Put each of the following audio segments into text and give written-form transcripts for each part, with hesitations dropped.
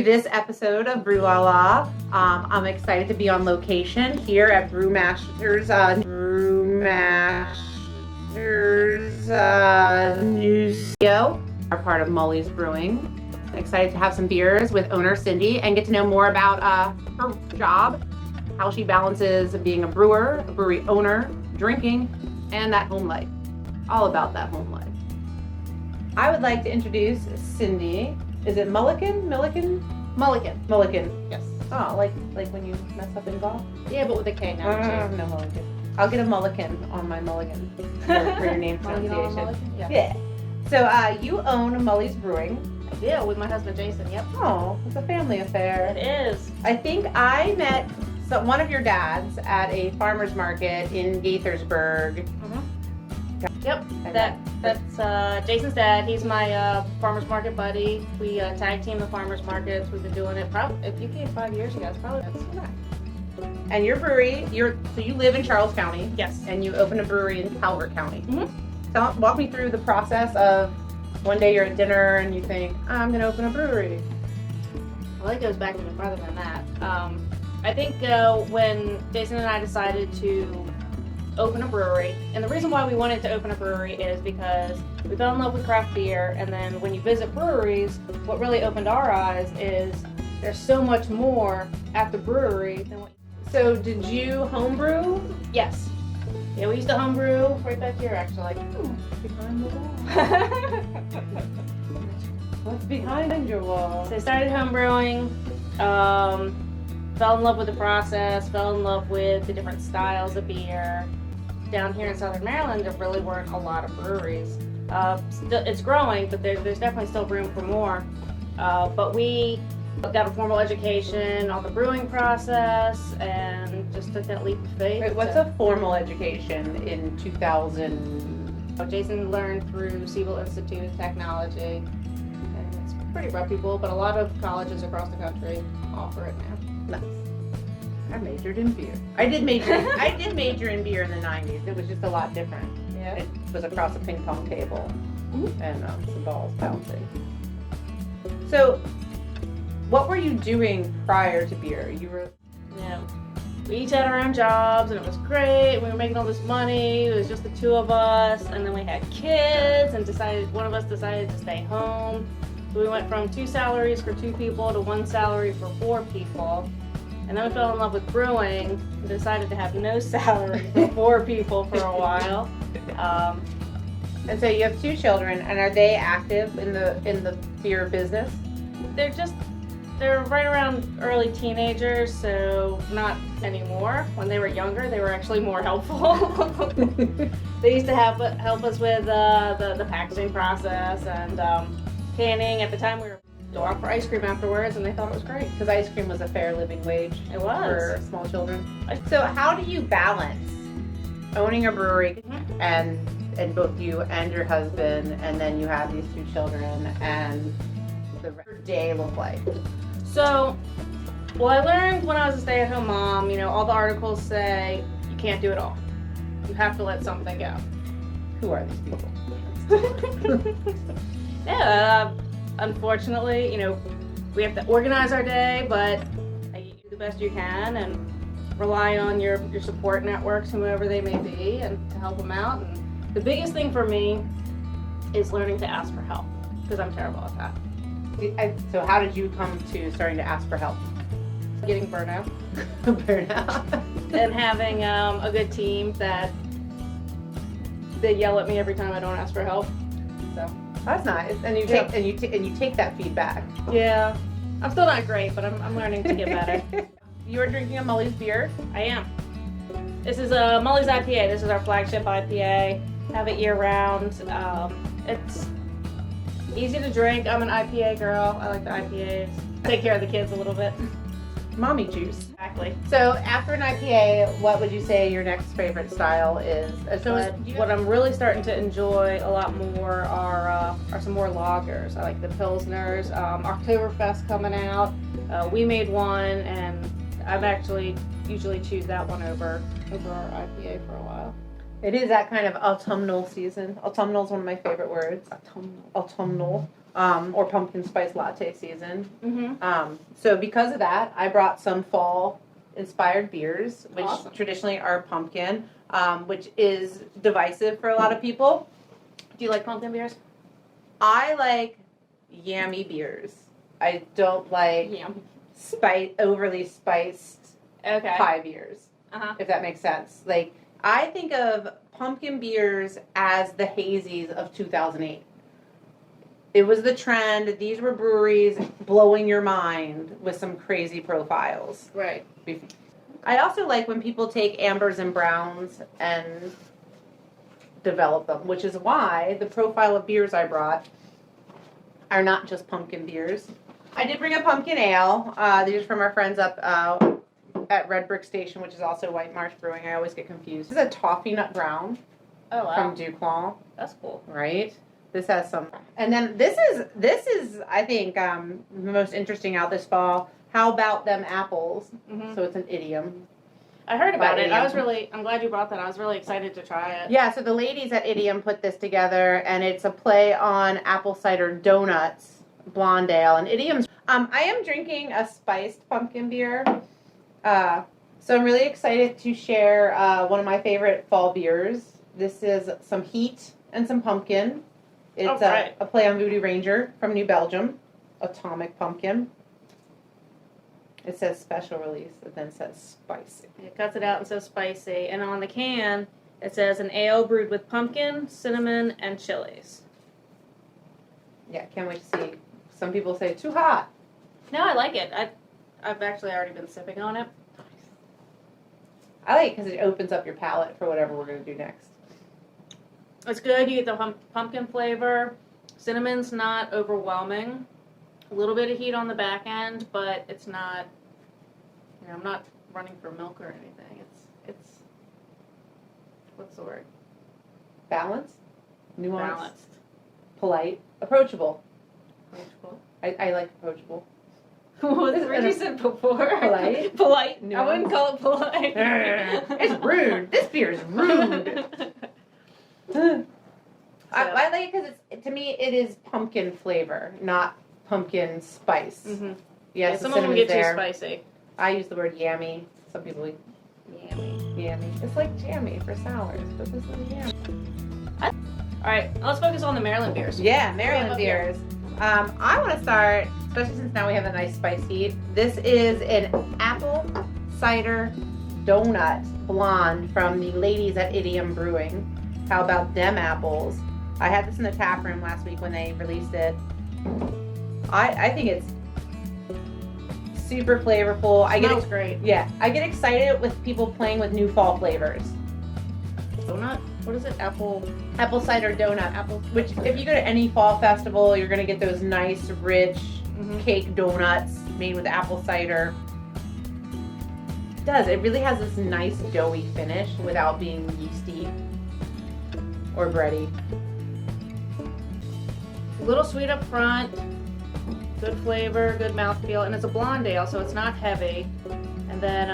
this episode of Brew I'm excited to be on location here at Brew Mashers. New studio, are part of Mully's Brewing. Excited to have some beers with owner Cindy and get to know more about her job, how she balances being a brewer, a brewery owner, drinking, and that home life. All about that home life. I would like to introduce Cindy. Is it Mullikin? Mullikin. Yes. Oh, like when you mess up in golf? Yeah, but with a K now. No Mullikin. I'll get a Mullikin on my Mulligan for your name pronunciation. Yeah. So you own Mully's Brewing. I do, with my husband Jason. Yep. Oh, it's a family affair. It is. I think I met one of your dads at a farmer's market in Gaithersburg. Mm-hmm. Yep, that's Jason's dad. He's my farmer's market buddy. We tag team the farmer's markets. We've been doing it probably, if you came 5 years ago, it's probably that's And your brewery, so you live in Charles County. Yes. And you open a brewery in Calvert County. Mm-hmm. Walk me through the process of one day you're at dinner and you think, I'm going to open a brewery. Well, it goes back even farther than that. I think when Jason and I decided to open a brewery, and the reason why we wanted to open a brewery is because we fell in love with craft beer, and then when you visit breweries, what really opened our eyes is there's so much more at the brewery than what. So did you homebrew? Yes. Yeah, we used to homebrew right back here actually. Behind the wall. What's behind your wall? So I started homebrewing, fell in love with the process, fell in love with the different styles of beer. Down here in Southern Maryland, there really weren't a lot of breweries. It's growing, but there's definitely still room for more. But we got a formal education on the brewing process and just took that leap of faith. Wait, what's a formal education in 2000? Jason learned through Siebel Institute of Technology, and it's pretty reputable, but a lot of colleges across the country offer it now. Nice. I majored in beer. I did major in beer in the 90s. It was just a lot different. Yeah. It was across a ping pong table and some balls bouncing. So, what were you doing prior to beer? We each had our own jobs, and it was great. We were making all this money. It was just the two of us, and then we had kids, and one of us decided to stay home. So we went from 2 salaries for 2 people to 1 salary for 4 people. And then we fell in love with brewing and decided to have no salary for 4 people for a while. And so you have 2 children, and are they active in the beer business? They're right around early teenagers, so not anymore. When they were younger, they were actually more helpful. They used to help us with the packaging process and canning. At the time, we were go out for ice cream afterwards, and they thought it was great. Because ice cream was a fair living wage. It was. For small children. So how do you balance owning a brewery and both you and your husband, and then you have these 2 children, and the rest of your day look like? So, I learned when I was a stay-at-home mom, all the articles say you can't do it all. You have to let something go. Who are these people? Yeah, unfortunately, we have to organize our day, but you do the best you can and rely on your support networks, whoever they may be, and to help them out. And the biggest thing for me is learning to ask for help, because I'm terrible at that. So how did you come to starting to ask for help? Getting burnout. And having a good team that they yell at me every time I don't ask for help. So that's nice. And you take that feedback. Yeah. I'm still not great, but I'm learning to get better. You're drinking a Mully's beer? I am. This is a Mully's IPA. This is our flagship IPA. Have it year round. It's easy to drink. I'm an IPA girl. I like the IPAs. Take care of the kids a little bit. Mommy juice. Exactly. So after an IPA, what would you say your next favorite style is? What I'm really starting to enjoy a lot more are some more lagers. I like the Pilsners. Oktoberfest coming out. We made one, and I've actually usually choose that one over our IPA for a while. It is that kind of autumnal season. Autumnal is one of my favorite words. Autumnal. Autumnal. or pumpkin spice latte season. Mm-hmm. So because of that, I brought some fall inspired beers, which Awesome. traditionally are pumpkin, which is divisive for a lot of people. Do you like pumpkin beers? I like yummy beers. I don't like overly spiced Okay. pie beers, if that makes sense. Like, I think of pumpkin beers as the hazies of 2008. It was the trend. These were breweries blowing your mind with some crazy profiles. Right. I also like when people take ambers and browns and develop them, which is why the profile of beers I brought are not just pumpkin beers. I did bring a pumpkin ale. These are from our friends up at Red Brick Station, which is also White Marsh Brewing. I always get confused. This is a toffee nut brown from Duclaw. That's cool. Right? This has some. And then this is I think the most interesting out this fall. How about them apples? Mm-hmm. So it's an idiom. I heard about it. Idiom. I'm glad you brought that. I was really excited to try it. Yeah, so the ladies at Idiom put this together, and it's a play on apple cider donuts, blonde ale, and Idiom's. I am drinking a spiced pumpkin beer, so I'm really excited to share one of my favorite fall beers. This is some heat and some pumpkin. It's a play on Voodoo Ranger from New Belgium, Atomic Pumpkin. It says special release, and then it says spicy. It cuts it out and says spicy. And on the can, it says an ale brewed with pumpkin, cinnamon, and chilies. Yeah, can't wait to see. Some people say too hot. No, I like it. I've actually already been sipping on it. I like it because it opens up your palate for whatever we're going to do next. It's good. You get the pumpkin flavor. Cinnamon's not overwhelming. A little bit of heat on the back end, but it's not, I'm not running for milk or anything. It's what's the word? Balanced? Nuanced? Balanced. Polite? Approachable. Approachable. I like approachable. What did you said before? Polite? Polite. Nuanced. I wouldn't call it polite. It's rude. This beer is rude. I like it because to me it is pumpkin flavor, not pumpkin spice. Mm-hmm. Yes, yeah, some of them get too spicy. I use the word yammy. Some people yammy. It's like jammy for sours, but this is yammy. All right, let's focus on the Maryland beers. Yeah, Maryland beers. I want to start, especially since now we have a nice spice heat. This is an apple cider donut blonde from the ladies at Idiom Brewing. How about them apples? I had this in the tap room last week when they released it. I think it's super flavorful. Smells great. Yeah, I get excited with people playing with new fall flavors. Donut? What is it? Apple cider donut. Which, if you go to any fall festival, you're gonna get those nice, rich cake donuts made with apple cider. It does. It really has this nice doughy finish without being yeasty or bready. A little sweet up front. Good flavor, good mouthfeel, and it's a blonde ale, so it's not heavy. And then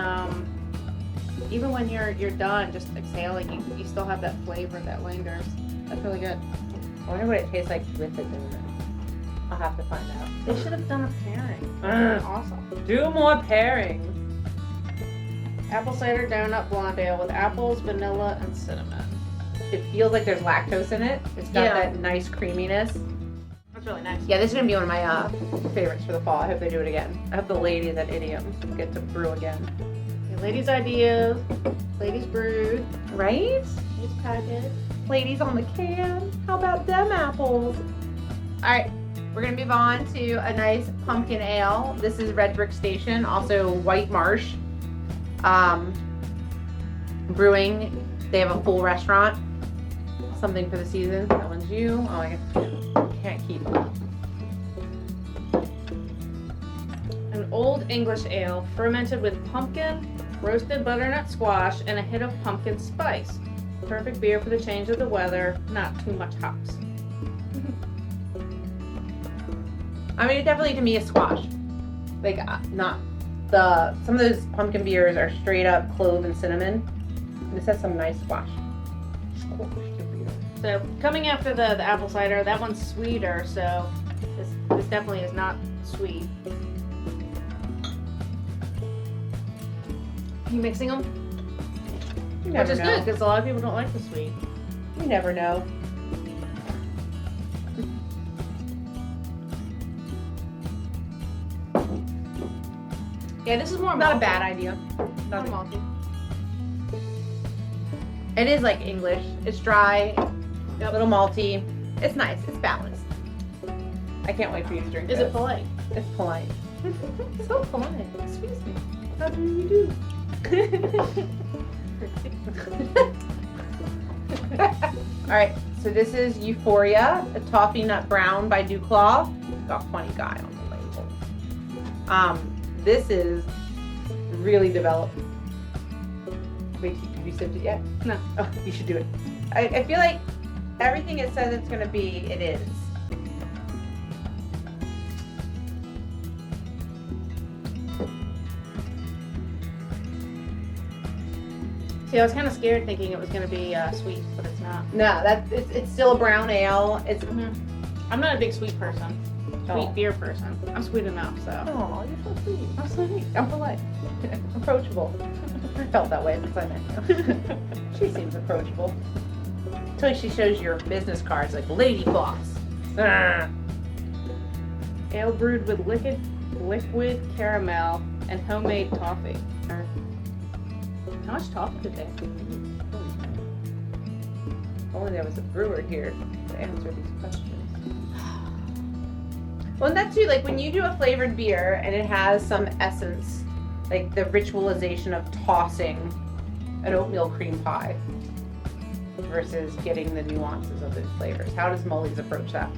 even when you're done, just exhaling, you still have that flavor that lingers. That's really good. I wonder what it tastes like with the donut. I'll have to find out. They should have done a pairing. That's awesome. Do more pairings. Apple cider donut blonde ale with apples, vanilla, and cinnamon. It feels like there's lactose in it. It's got that nice creaminess. That's really nice. Yeah, this is going to be one of my favorites for the fall. I hope they do it again. I hope the ladies at Idiom get to brew again. Yeah, ladies' ideas, ladies' brewed. Right? Ladies' package. Ladies on the can. How about them apples? All right, we're going to move on to a nice pumpkin ale. This is Red Brick Station, also White Marsh Brewing. They have a full restaurant. Something for the season. That one's you. Oh, I can't keep up. An old English ale fermented with pumpkin, roasted butternut squash, and a hit of pumpkin spice. Perfect beer for the change of the weather, not too much hops. I mean, it definitely to me is squash. Like, not some of those pumpkin beers are straight up clove and cinnamon. This has some nice squash. So coming after the apple cider, that one's sweeter, so This definitely is not sweet. You mixing them? You Which never is know. good because a lot of people don't like the sweet. You never know. Yeah, this is more Not a malty. bad idea. More malty. It is like English. It's dry, a little malty. It's nice. It's balanced. I can't wait for you to drink Is this. it polite? It's polite. So polite. Excuse me. How do you do? All right. So this is Euphoria, a toffee nut brown by Duclaw. Got funny guy on the label. This is really developed. Wait, have you sipped it yet? No. Oh, you should do it. I feel like everything it says it's gonna be, it is. See, I was kind of scared thinking it was going to be sweet, but it's not. No, it's still a brown ale. It's I'm not a big sweet person. Sweet Oh. beer person. I'm sweet enough, so. Oh, you're so sweet. I'm sweet. I'm polite. Approachable. I felt that way since I met you. She seems approachable. Until she shows your business cards like Lady Boss. Ale brewed with liquid caramel and homemade toffee. How much toffee did they? Only there was a brewer here to answer these questions. Well, and that's too, like when you do a flavored beer and it has some essence, like the ritualization of tossing an oatmeal cream pie versus getting the nuances of those flavors. How does Mully's approach that?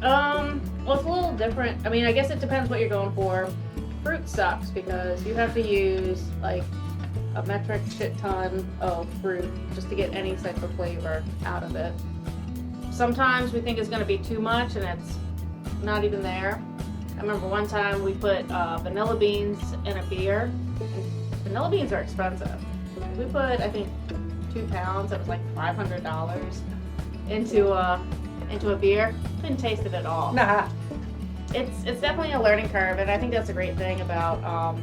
Well, it's a little different. I mean, I guess it depends what you're going for. Fruit sucks because you have to use like a metric shit ton of fruit just to get any type of flavor out of it. Sometimes we think it's going to be too much and it's not even there. I remember one time we put vanilla beans in a beer. And vanilla beans are expensive. We put, I think, 2 pounds. It was like $500 into a beer. Couldn't taste it at all. Nah. It's definitely a learning curve, and I think that's a great thing about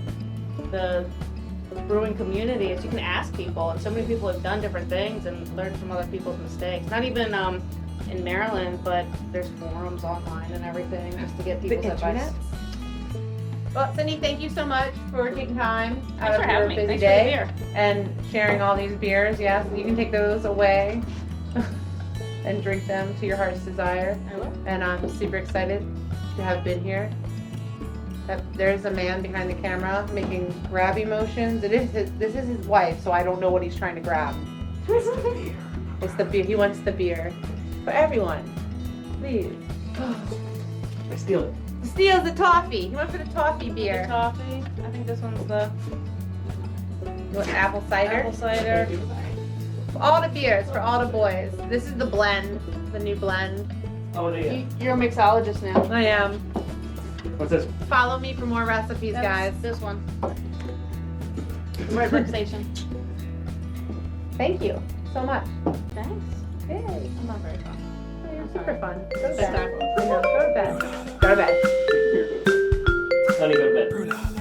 the brewing community is you can ask people, and so many people have done different things and learned from other people's mistakes. Not even in Maryland, but there's forums online and everything just to get people's advice. Well, Cindy, thank you so much for taking time Thanks out for of your having me. busy Thanks for the day beer. and sharing all these beers. Yes, you can take those away and drink them to your heart's desire. I will. And I'm super excited to have been here. There's a man behind the camera making grabby motions. This is his wife, so I don't know what he's trying to grab. It's the beer. He wants the beer. For everyone, please. I steal it. Steals the toffee. He went for the toffee The beer. toffee. I think this one's the You want apple cider? apple cider. All the beers for all the boys. This is the blend, the new blend. Oh, yeah. You're a mixologist now. I am. What's this? Follow me for more recipes, guys. This one. Red Brick Station. Thank you so much. Thanks. Yay. I'm not very fun. You're super fun. Go to Bedtime. bed. I know, go to bed. Go to bed. Honey, go to bed.